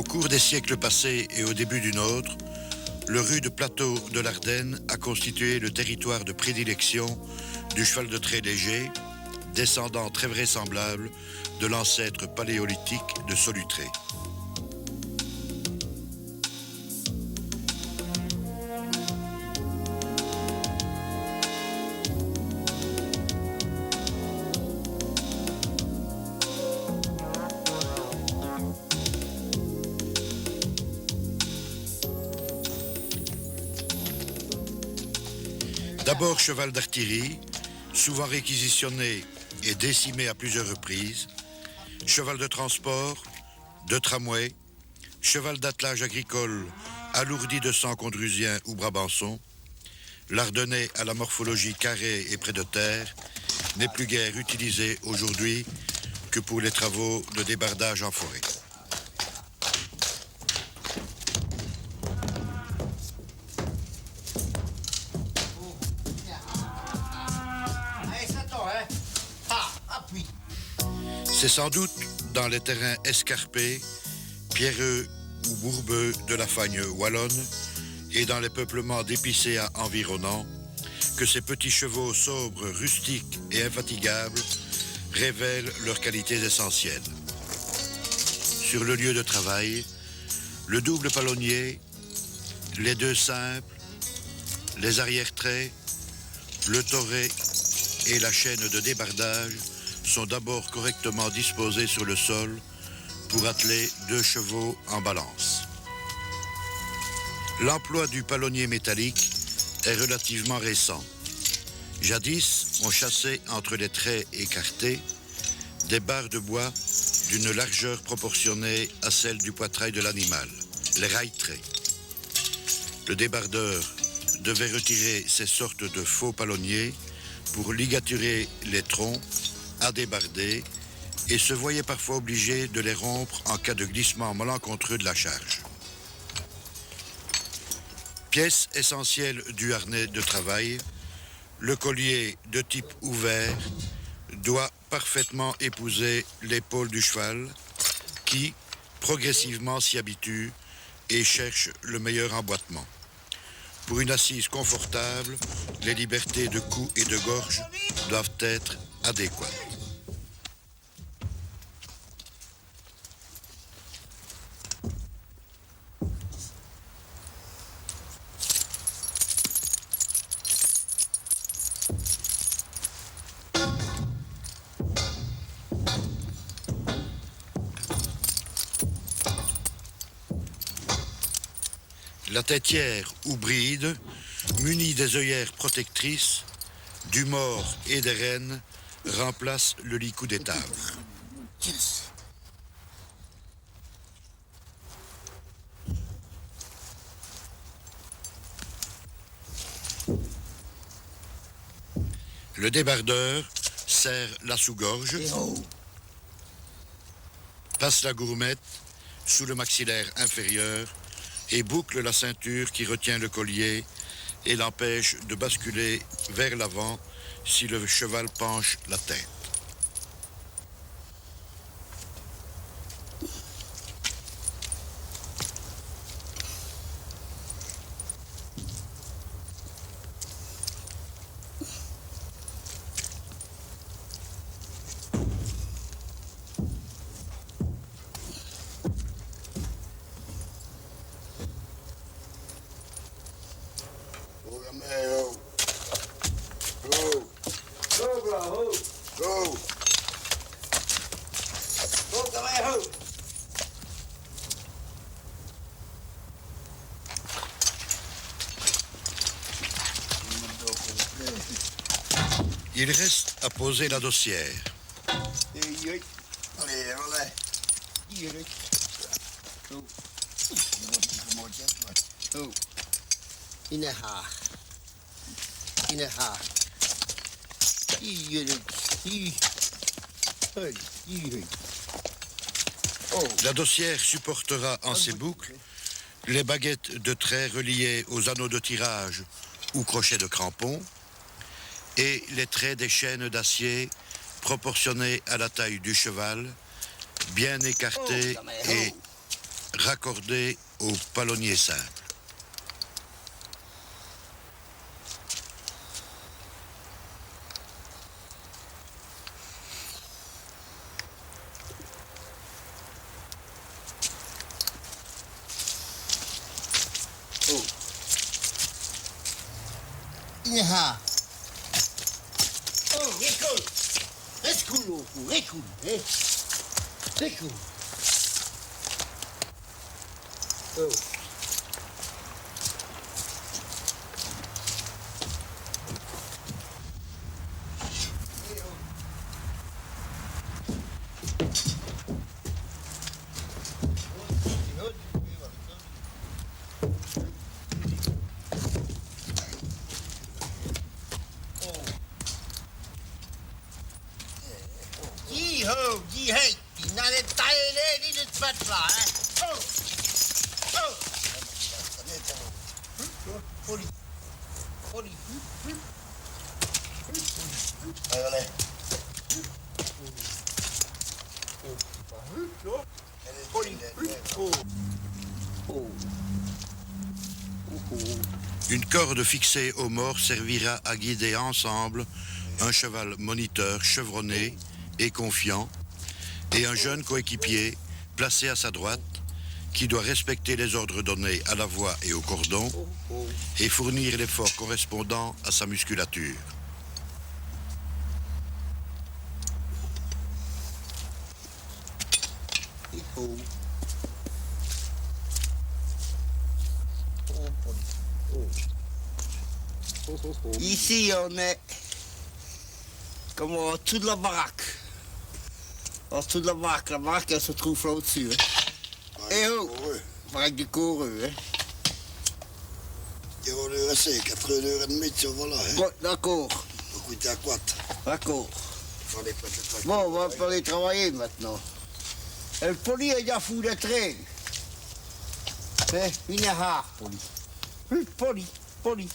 Au cours des siècles passés et au début du nôtre, le rude plateau de l'Ardenne a constitué le territoire de prédilection du cheval de trait léger, descendant très vraisemblable de l'ancêtre paléolithique de Solutré. D'abord cheval d'artillerie, souvent réquisitionné et décimé à plusieurs reprises, cheval de transport, de tramway, cheval d'attelage agricole alourdi de sang condrusien ou brabançon, l'Ardennais à la morphologie carrée et près de terre n'est plus guère utilisé aujourd'hui que pour les travaux de débardage en forêt. C'est sans doute dans les terrains escarpés, pierreux ou bourbeux de la Fagne wallonne et dans les peuplements d'épicéas environnants que ces petits chevaux sobres, rustiques et infatigables révèlent leurs qualités essentielles. Sur le lieu de travail, le double palonnier, les deux simples, les arrière-traits, le toré et la chaîne de débardage sont d'abord correctement disposés sur le sol pour atteler deux chevaux en balance. L'emploi du palonnier métallique est relativement récent. Jadis, on chassait entre les traits écartés des barres de bois d'une largeur proportionnée à celle du poitrail de l'animal, les rail-traits. Le débardeur devait retirer ces sortes de faux palonniers pour ligaturer les troncs à débarder et se voyait parfois obligé de les rompre en cas de glissement malencontreux de la charge. Pièce essentielle du harnais de travail, le collier de type ouvert doit parfaitement épouser l'épaule du cheval qui, progressivement, s'y habitue et cherche le meilleur emboîtement. Pour une assise confortable, les libertés de cou et de gorge doivent être adéquates. La têtière ou bride, munie des œillères protectrices, du mors et des rênes, remplace le licou des tables. Le débardeur serre la sous-gorge, passe la gourmette sous le maxillaire inférieur et boucle la ceinture qui retient le collier et l'empêche de basculer vers l'avant si le cheval penche la tête. Il reste à poser la dossière. La dossière supportera en ses boucles les baguettes de trait reliées aux anneaux de tirage ou crochets de crampon et les traits des chaînes d'acier proportionnés à la taille du cheval, bien écartés et raccordé au palonnier simple. Ja. Oh, recul. Recul, recul, recul. Oh. Die heet die naar de tijden in het vet slaan, hè? Oh! Oh! Polly. Polly. Allez. Polly. Oh. Une corde fixée au mort servira à guider ensemble un cheval moniteur chevronné et confiant et un jeune coéquipier placé à sa droite qui doit respecter les ordres donnés à la voix et au cordon et fournir l'effort correspondant à sa musculature. Ici, on est comme en dessous de la baraque. En dessous de la baraque, elle se trouve là au-dessus. Hein. Et oh, baraque du coureux. Hein. Je wil er zeker 4 euro en met zo voilà. Hè. Bon, d'accord. Goed, à quoi? D'accord. Bon, on va aller travailler maintenant. Et le poli est déjà fou de train. Une haar, poli. Poli, poli.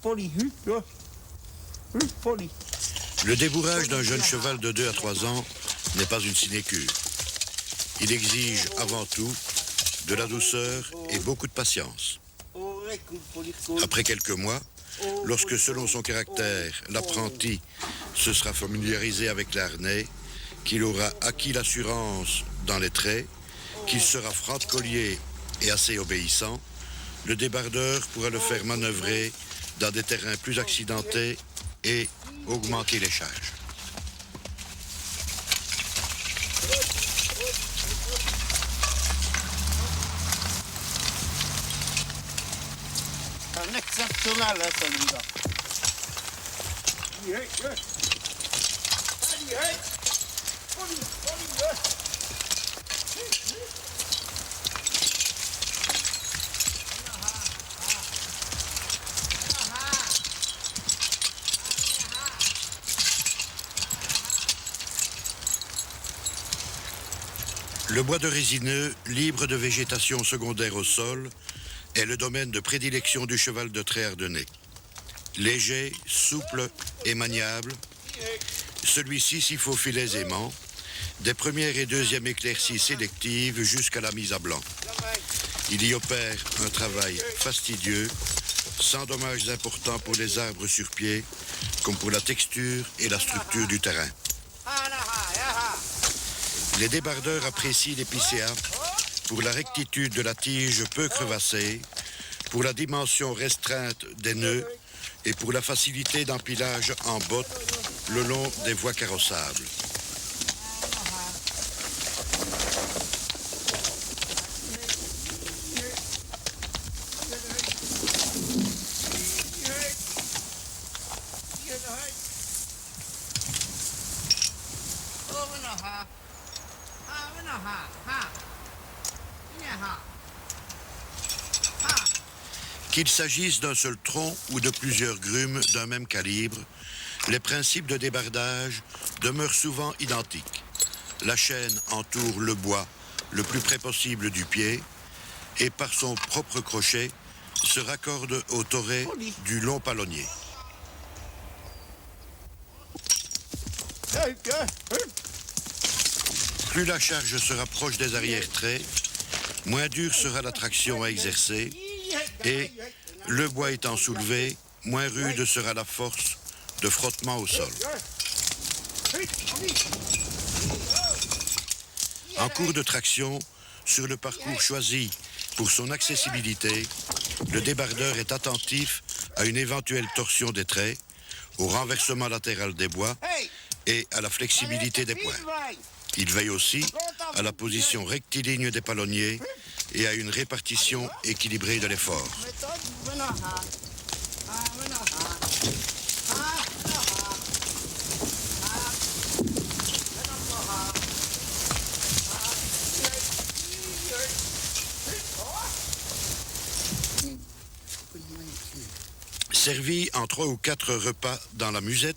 Poli, poli. Le débourrage d'un jeune cheval de 2 à 3 ans n'est pas une sinécure. Il exige avant tout de la douceur et beaucoup de patience. Après quelques mois, lorsque selon son caractère, l'apprenti se sera familiarisé avec l'harnais, qu'il aura acquis l'assurance dans les traits, qu'il sera franc de collier et assez obéissant, le débardeur pourra le faire manœuvrer dans des terrains plus accidentés et augmenter les charges. Un exceptionnel, hein, celui-là. Le bois de résineux, libre de végétation secondaire au sol, est le domaine de prédilection du cheval de trait ardennais. Léger, souple et maniable, celui-ci s'y faufile aisément, des premières et deuxièmes éclaircies sélectives jusqu'à la mise à blanc. Il y opère un travail fastidieux, sans dommages importants pour les arbres sur pied, comme pour la texture et la structure du terrain. Les débardeurs apprécient l'épicéa pour la rectitude de la tige peu crevassée, pour la dimension restreinte des nœuds et pour la facilité d'empilage en bottes le long des voies carrossables. Qu'il s'agisse d'un seul tronc ou de plusieurs grumes d'un même calibre, les principes de débardage demeurent souvent identiques. La chaîne entoure le bois le plus près possible du pied et par son propre crochet se raccorde au toret du long palonnier. Plus la charge se rapproche des arrière-traits, moins dure sera la traction à exercer et, le bois étant soulevé, moins rude sera la force de frottement au sol. En cours de traction, sur le parcours choisi pour son accessibilité, le débardeur est attentif à une éventuelle torsion des traits, au renversement latéral des bois et à la flexibilité des points. Il veille aussi à la position rectiligne des palonniers et à une répartition équilibrée de l'effort. Servi en 3 ou 4 repas dans la musette,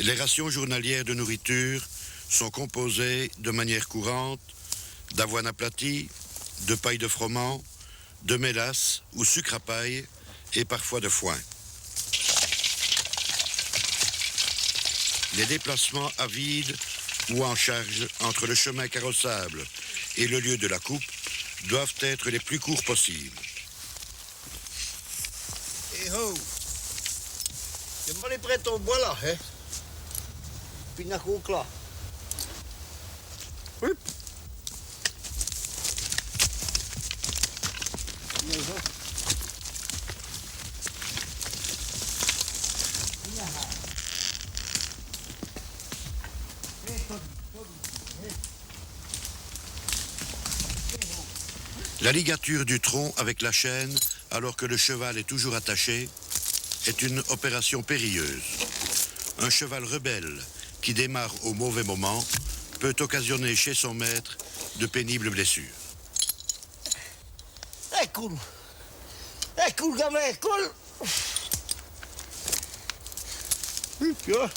les rations journalières de nourriture sont composées de manière courante d'avoine aplatie, de paille de froment, de mélasse ou sucre à paille et parfois de foin. Les déplacements à vide ou en charge entre le chemin carrossable et le lieu de la coupe doivent être les plus courts possibles. Eh ho! Je vais aller prêter au bois là, hein? Puis la coupe là. Oui. La ligature du tronc avec la chaîne, alors que le cheval est toujours attaché, est une opération périlleuse. Un cheval rebelle qui démarre au mauvais moment peut occasionner chez son maître de pénibles blessures. Cool. Cool, gamin, cool. Ja.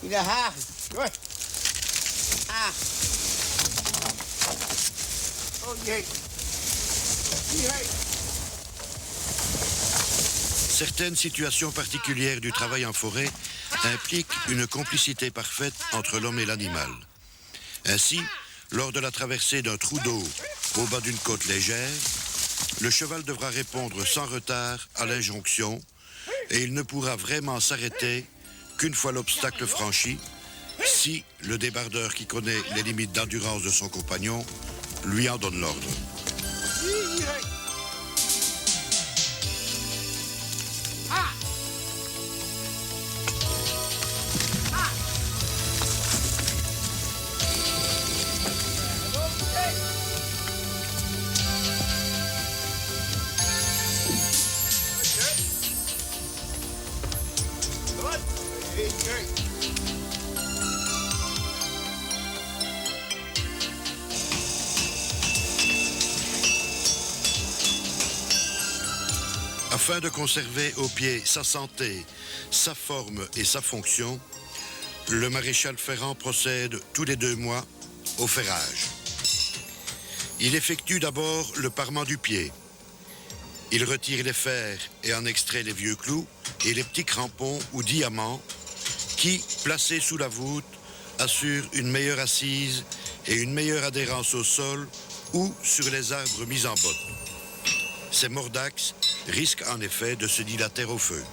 In de haag. Ah. Oh jee. Certaines situations particulières du travail en forêt impliquent une complicité parfaite entre l'homme et l'animal. Ainsi, lors de la traversée d'un trou d'eau au bas d'une côte légère, le cheval devra répondre sans retard à l'injonction et il ne pourra vraiment s'arrêter qu'une fois l'obstacle franchi, si le débardeur qui connaît les limites d'endurance de son compagnon lui en donne l'ordre. Afin de conserver au pied sa santé, sa forme et sa fonction, le maréchal ferrant procède tous les 2 mois au ferrage. Il effectue d'abord le parement du pied. Il retire les fers et en extrait les vieux clous et les petits crampons ou diamants qui, placés sous la voûte, assurent une meilleure assise et une meilleure adhérence au sol ou sur les arbres mis en botte. Ces mordax risquent en effet de se dilater au feu.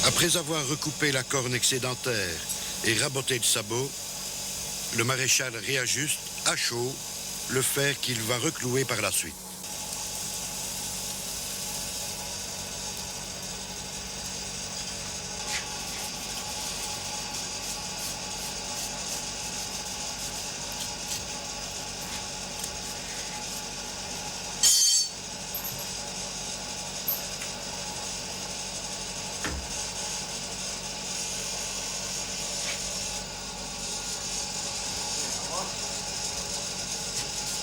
Après avoir recoupé la corne excédentaire et raboté le sabot, le maréchal réajuste à chaud le fer qu'il va reclouer par la suite.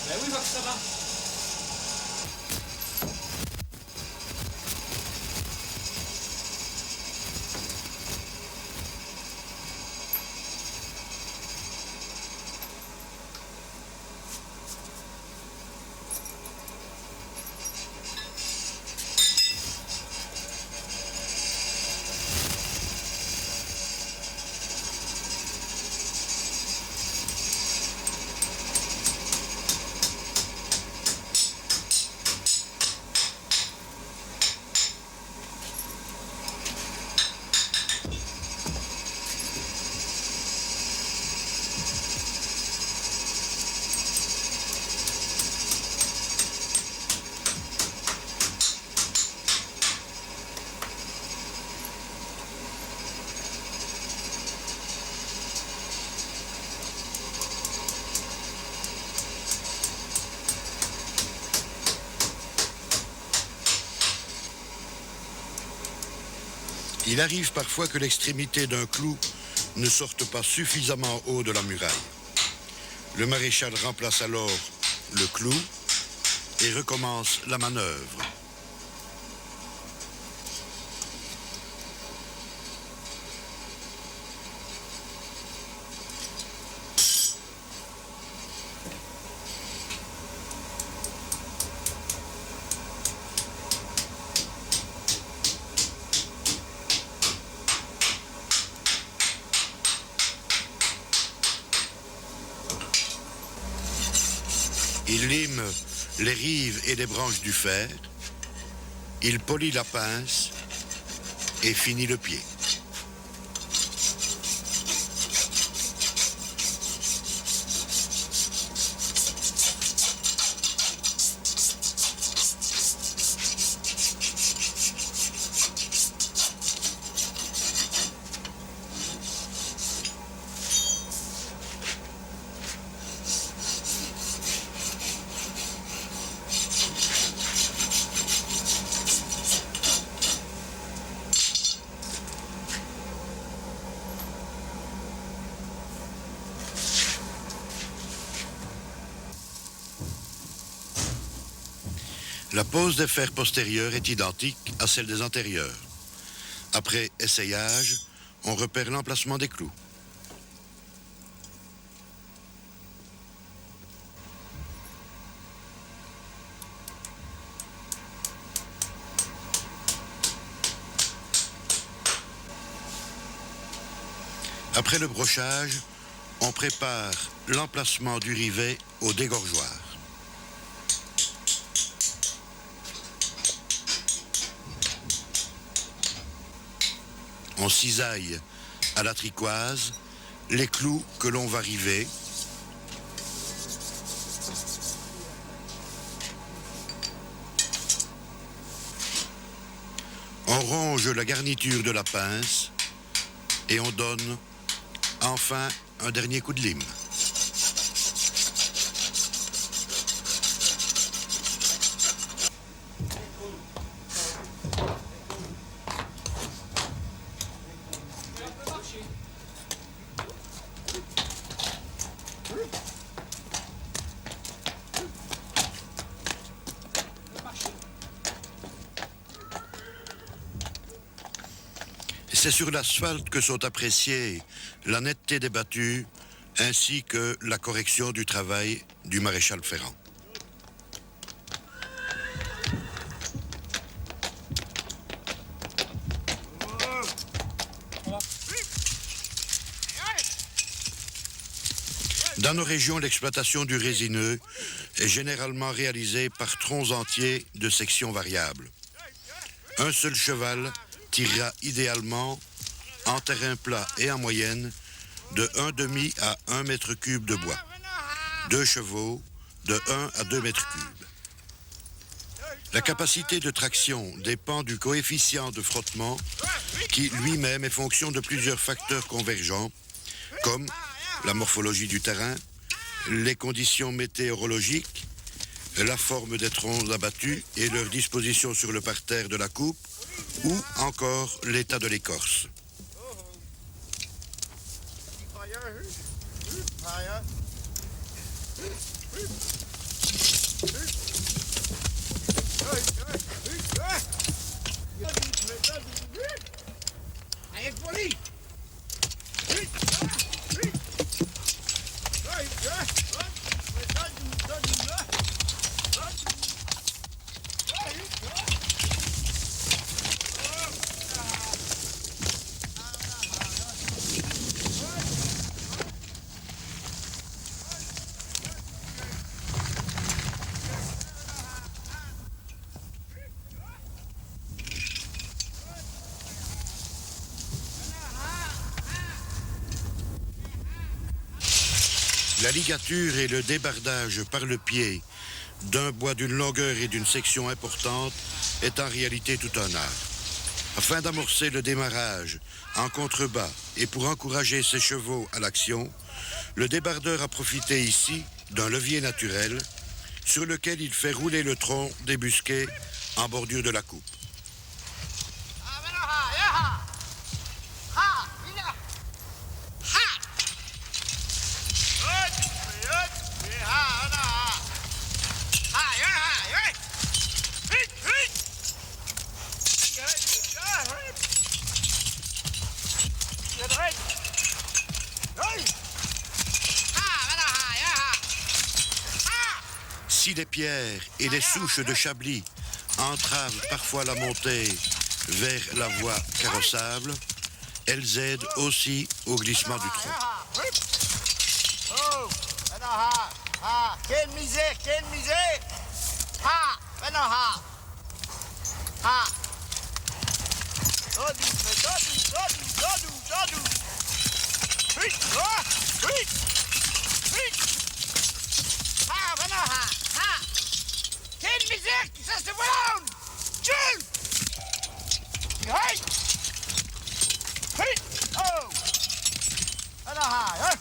Ben oui, Max, ça va. Il arrive parfois que l'extrémité d'un clou ne sorte pas suffisamment haut de la muraille. Le maréchal remplace alors le clou et recommence la manœuvre. Il lime les rives et les branches du fer, il polit la pince et finit le pied. La pose des fers postérieurs est identique à celle des antérieurs. Après essayage, on repère l'emplacement des clous. Après le brochage, on prépare l'emplacement du rivet au dégorgeoir. On cisaille à la tricoise les clous que l'on va river. On ronge la garniture de la pince et on donne enfin un dernier coup de lime. C'est sur l'asphalte que sont appréciées la netteté des battues ainsi que la correction du travail du maréchal Ferrand. Dans nos régions, l'exploitation du résineux est généralement réalisée par troncs entiers de sections variables. Un seul cheval tirera idéalement en terrain plat et en moyenne de 1,5 à 1 mètre cube de bois. 2 chevaux de 1 à 2 mètres cubes. La capacité de traction dépend du coefficient de frottement qui lui-même est fonction de plusieurs facteurs convergents comme la morphologie du terrain, les conditions météorologiques, la forme des troncs abattus et leur disposition sur le parterre de la coupe ou encore l'état de l'écorce. La ligature et le débardage par le pied d'un bois d'une longueur et d'une section importante est en réalité tout un art. Afin d'amorcer le démarrage en contrebas et pour encourager ses chevaux à l'action, le débardeur a profité ici d'un levier naturel sur lequel il fait rouler le tronc débusqué en bordure de la coupe. Si les pierres et les souches de Chablis entravent parfois la montée vers la voie carrossable, elles aident aussi au glissement du tronc. Quelle misère, quelle misère! Ha! Maintenant, ha! Ha! Ha! Maintenant, ha! Ha! Quelle misère qui ça se volant! Jules! Hey! Hey! Oh! Maintenant, ha! Hey!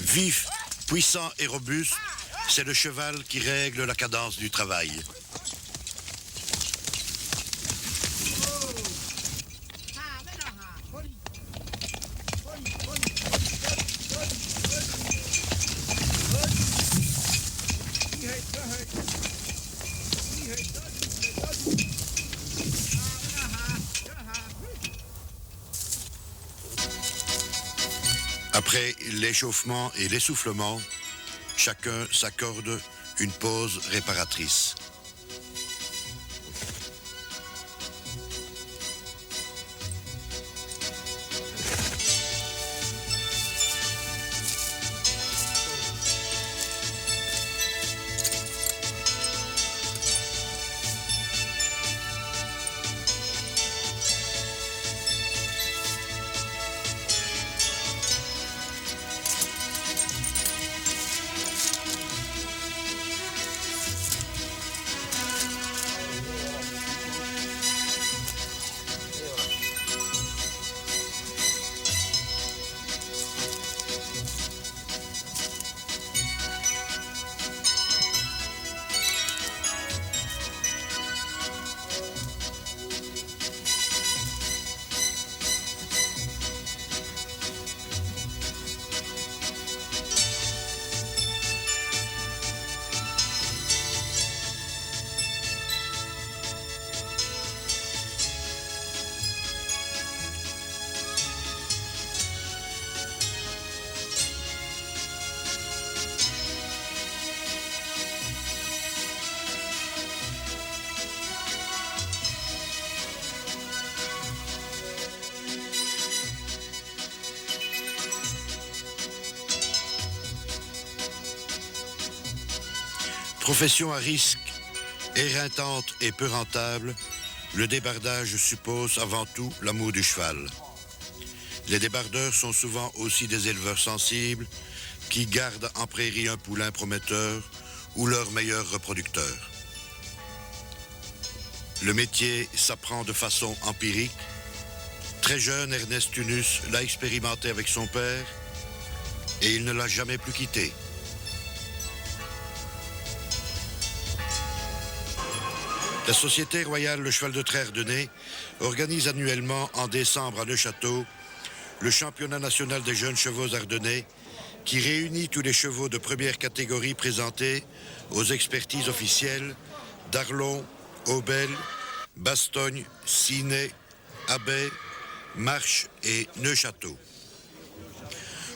Vif, puissant et robuste, c'est le cheval qui règle la cadence du travail. Après l'échauffement et l'essoufflement, chacun s'accorde une pause réparatrice. Profession à risque, éreintante et peu rentable, le débardage suppose avant tout l'amour du cheval. Les débardeurs sont souvent aussi des éleveurs sensibles qui gardent en prairie un poulain prometteur ou leur meilleur reproducteur. Le métier s'apprend de façon empirique. Très jeune, Ernest Tunus l'a expérimenté avec son père et il ne l'a jamais plus quitté. La Société royale Le Cheval de Trait Ardennais organise annuellement en décembre à Neufchâteau le championnat national des jeunes chevaux ardennais qui réunit tous les chevaux de première catégorie présentés aux expertises officielles d'Arlon, Aubel, Bastogne, Ciney, Abbey, Marche et Neufchâteau.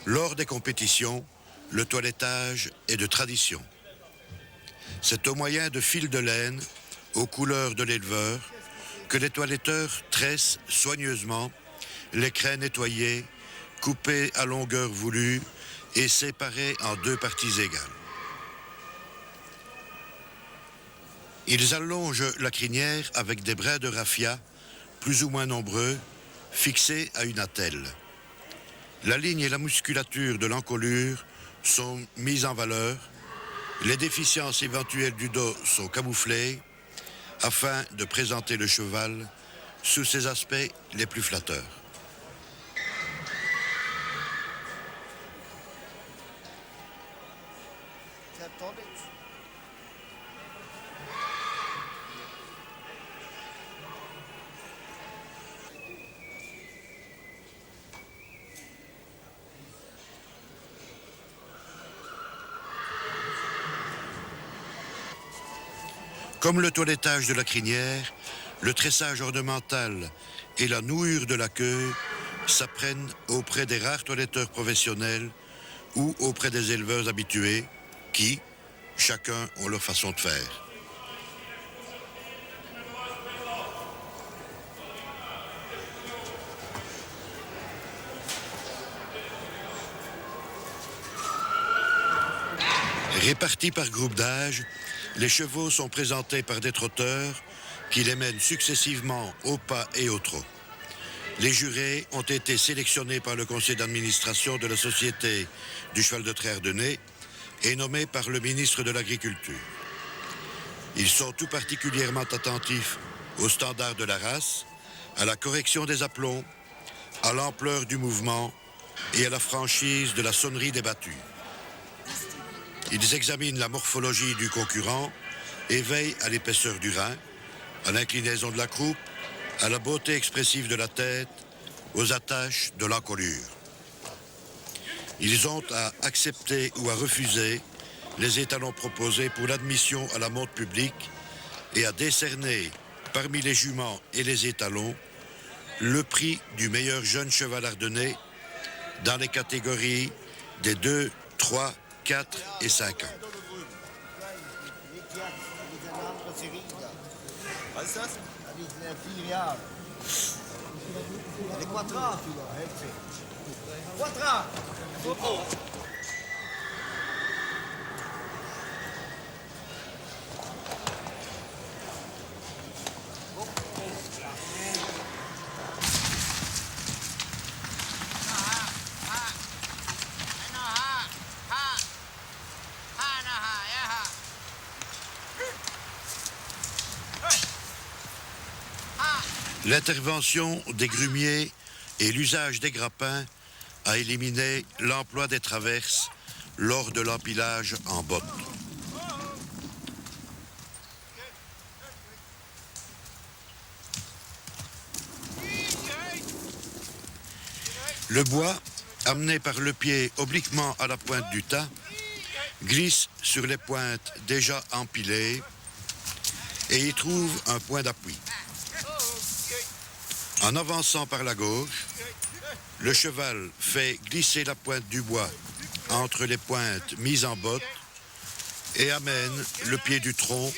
Lors des compétitions, le toilettage est de tradition. C'est au moyen de fils de laine, aux couleurs de l'éleveur, que les toiletteurs tressent soigneusement les crins nettoyés, coupés à longueur voulue et séparés en deux parties égales. Ils allongent la crinière avec des brins de raffia, plus ou moins nombreux, fixés à une attelle. La ligne et la musculature de l'encolure sont mises en valeur, les déficiences éventuelles du dos sont camouflées, afin de présenter le cheval sous ses aspects les plus flatteurs. Comme le toilettage de la crinière, le tressage ornemental et la nouure de la queue s'apprennent auprès des rares toiletteurs professionnels ou auprès des éleveurs habitués qui, chacun, ont leur façon de faire. Répartis par groupe d'âge, les chevaux sont présentés par des trotteurs qui les mènent successivement au pas et au trot. Les jurés ont été sélectionnés par le conseil d'administration de la Société du Cheval de Trait Ardennais et nommés par le ministre de l'Agriculture. Ils sont tout particulièrement attentifs aux standards de la race, à la correction des aplombs, à l'ampleur du mouvement et à la franchise de la sonnerie des battues. Ils examinent la morphologie du concurrent et veillent à l'épaisseur du rein, à l'inclinaison de la croupe, à la beauté expressive de la tête, aux attaches de l'encolure. Ils ont à accepter ou à refuser les étalons proposés pour l'admission à la monte publique et à décerner, parmi les juments et les étalons, le prix du meilleur jeune cheval ardennais dans les catégories des 2, 3, 4 et 5 ans. L'intervention des grumiers et l'usage des grappins a éliminé l'emploi des traverses lors de l'empilage en bottes. Le bois, amené par le pied obliquement à la pointe du tas, glisse sur les pointes déjà empilées et y trouve un point d'appui. En avançant par la gauche, le cheval fait glisser la pointe du bois entre les pointes mises en botte et amène le pied du tronc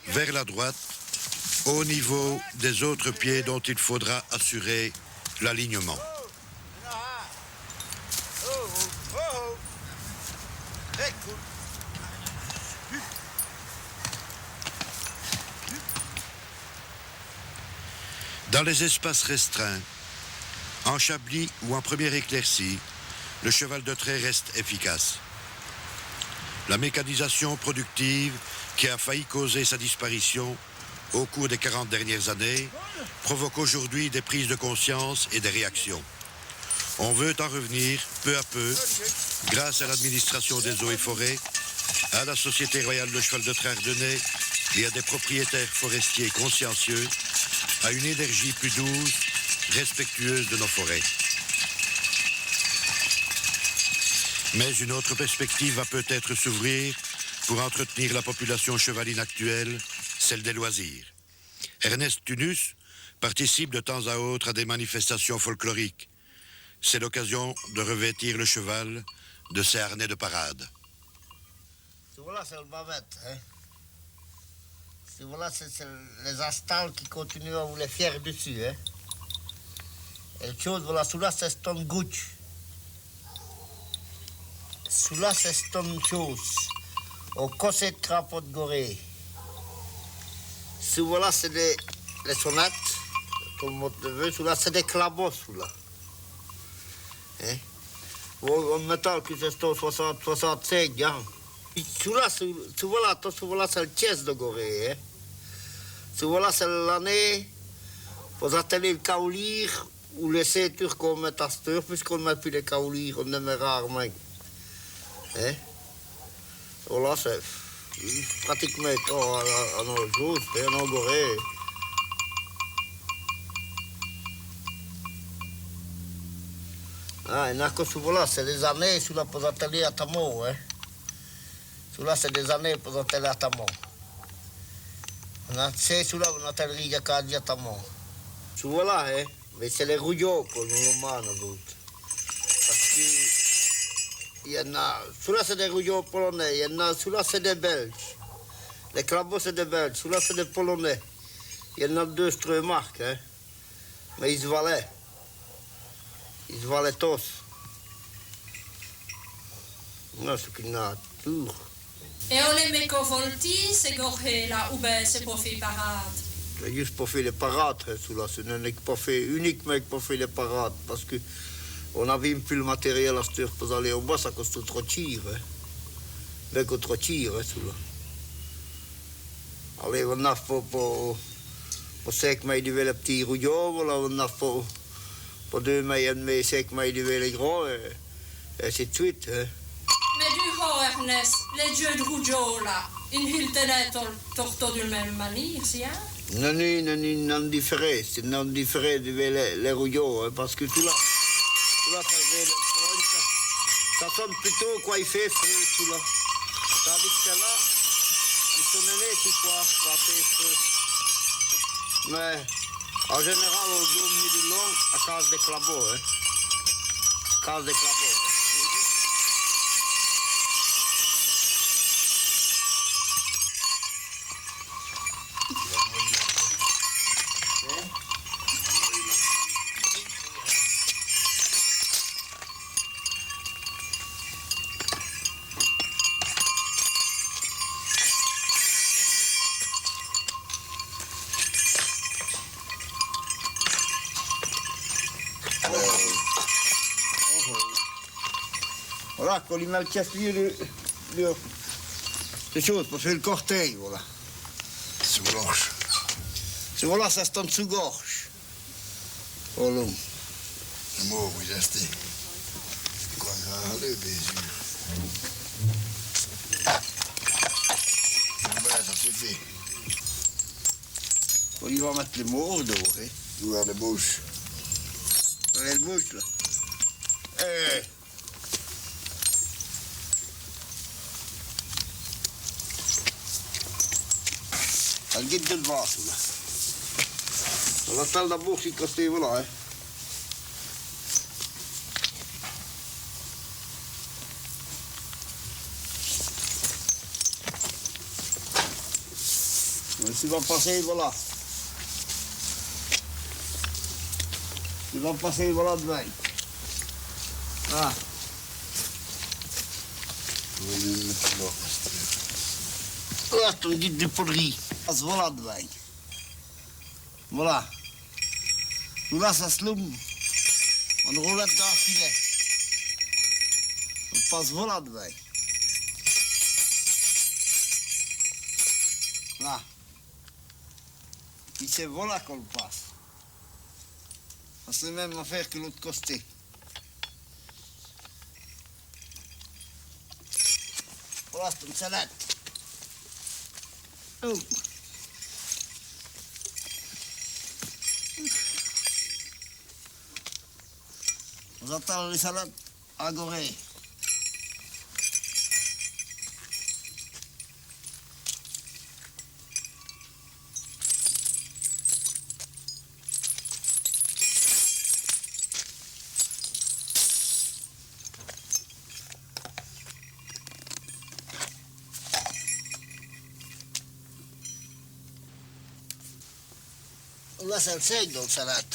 vers la droite au niveau des autres pieds dont il faudra assurer l'alignement. Dans les espaces restreints, en chablis ou en première éclaircie, le cheval de trait reste efficace. La mécanisation productive qui a failli causer sa disparition au cours des 40 dernières années provoque aujourd'hui des prises de conscience et des réactions. On veut en revenir peu à peu, grâce à l'administration des eaux et forêts, à la Société royale de cheval de trait ardennais et à des propriétaires forestiers consciencieux, à une énergie plus douce, respectueuse de nos forêts. Mais une autre perspective va peut-être s'ouvrir pour entretenir la population chevaline actuelle, celle des loisirs. Ernest Tunus participe de temps à autre à des manifestations folkloriques. C'est l'occasion de revêtir le cheval de ses harnais de parade. Voilà, c'est le bavette. Hein? Voilà, c'est les astales qui continuent à vous les faire dessus. Hein? Et le chose, voilà, celui-là, c'est Stone Gooch. Celui-là, c'est Stone Chose. Au conseil de crapaud de Gorée. Celui-là, c'est les sonnettes. Tout le monde le veut. Celui-là, c'est des clabots, celui-là. Hein? En métal, qui c'est 65 ans. Celui-là, c'est le chess de Gorée. Hein? Celui-là, c'est l'année pour atteler le kaolir ou laisser turc qu'on met à steur, puisqu'on ne met plus les kaolirs, on les met rarement. Hein? Voilà, c'est pratiquement à nos jours, c'est en Gorée. Ah, il n'y a que celui-là, c'est des années sous la posatelier à Tamon. Hein? Celui-là, c'est des années pour atteler à Tamon. C'est celui-là, on attelle Rigakadi à Tamon. Celui-là, hein? Mais c'est les rouillons qu'on nous demande, d'autres. Parce qu'il y en a. Celui-là, c'est des rouillons polonais. Il y en a. Celui-là, c'est des Belges. Les clabots, c'est des Belges. Celui-là, c'est des Polonais. Il y en a deux Streumark, hein? Mais ils se valaient. Ils se valaient tous. Non, c'est qu'une nature. E olemmeko volti se gorhela ou ben c'est pour faire parade? C'est juste pour faire les parades, hein, celui-là. Ce n'est pas fait uniquement pour faire les parades. Parce que on n'avait plus le matériel à cette heure pour aller au bois, ça coûte trop cher. Hein. Mais que trop cher, hein, celui-là. Allez, on a pour 5 mai du les petits rouillons, voilà, on a pour 2 mai et demi, 5 mai du les gros, et ainsi de suite. Hein. Mais du har Ernest, les jeux de rougeau là, une hylte torto d'une même manière, si hein? Non différé, c'est non différé de les rouillons, hein, parce que tout là, ça sonne plutôt quoi il fait frais, tout là. Tandis que là, ils sont nés qui quoi, frapper frais. Mais en général, on joue au milieu du long à cause des clabots, hein. À cause des clabots, hein. Voilà, quand il met le casse-pied, c'est chose pour faire le corteil, voilà. Sous-gorge. C'est voilà, ça se tente sous-gorge. Oh là. Le mot, oui, resté. Quoi, allez, bien sûr. Ben, ça suffit. On y va mettre les mots dehors, hein. Ouvert la bouche. Ouvrez la bouche, là. Ça le guide de devant, là. On va faire la bouche, il casse, voilà, hein. Tu vas passer, voilà. Tu vas passer, voilà, devant. Ah. Voilà ton guide de poudrerie. Voilà devant. Voilà. Tout là, ça se loum. On roulette dans le filet. On passe voilà dedans. Là. Puis c'est voilà qu'on le passe. C'est la même affaire que l'autre côté. Voilà, c'est une salade. Oh. On entend les salades à Gorée. Là, c'est le seigle dans le salade.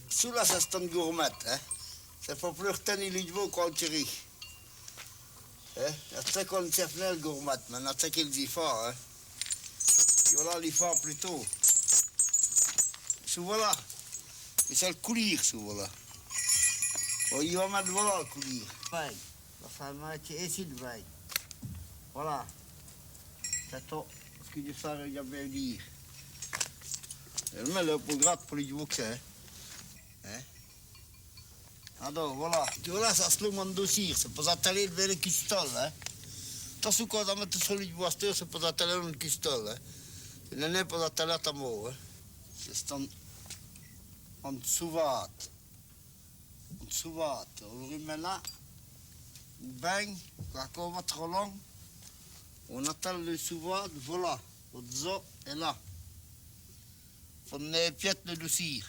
Sous là, ça c'est une gourmette, hein. C'est pas plus retenir l'idée qu'on tire. C'est qu'on tire le gourmette, mais c'est qu'il dit fort, hein. Et voilà, il fait plus tôt. Sous voilà. Et c'est le coulir, sous voilà. Oh, il va mettre voilà le coulir. Veille. La femme est ici de veille. Voilà. C'est tout ce que je savais bien dire. Elle met le pour gratte pour les jouer que c'est. Hein? Alors voilà. Tu vois là, ça se loue en dossier. C'est pour atteler vers le cristal, hein. Tant que quand on met sur les joueurs, c'est pour atteler le cristal, hein. Ce n'est pas atteler à ta mort, hein. C'est en souvate. En souvate. On remet là. On baigne. Quand on va trop long, on attelle le souvate, voilà. Au zo et là. Von les pièces de dossier.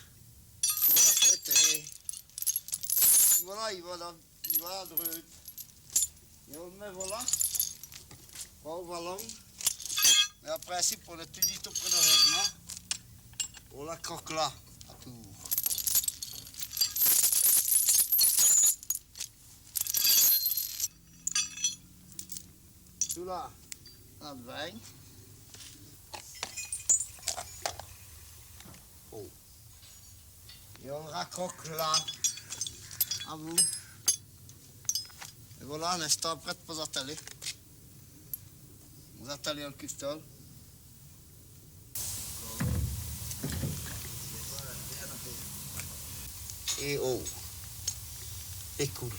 Voilà, il va droit. Et on le met voilà. On va long. Et après, si on a tout dit tout près de là, on la croque là, à tout. Tout là, dans le bain. Oh. Et on le raccroque là. À vous. Et voilà, un instant prêt pour atteler. Vous attelez le cristal. Et oh. Et cool.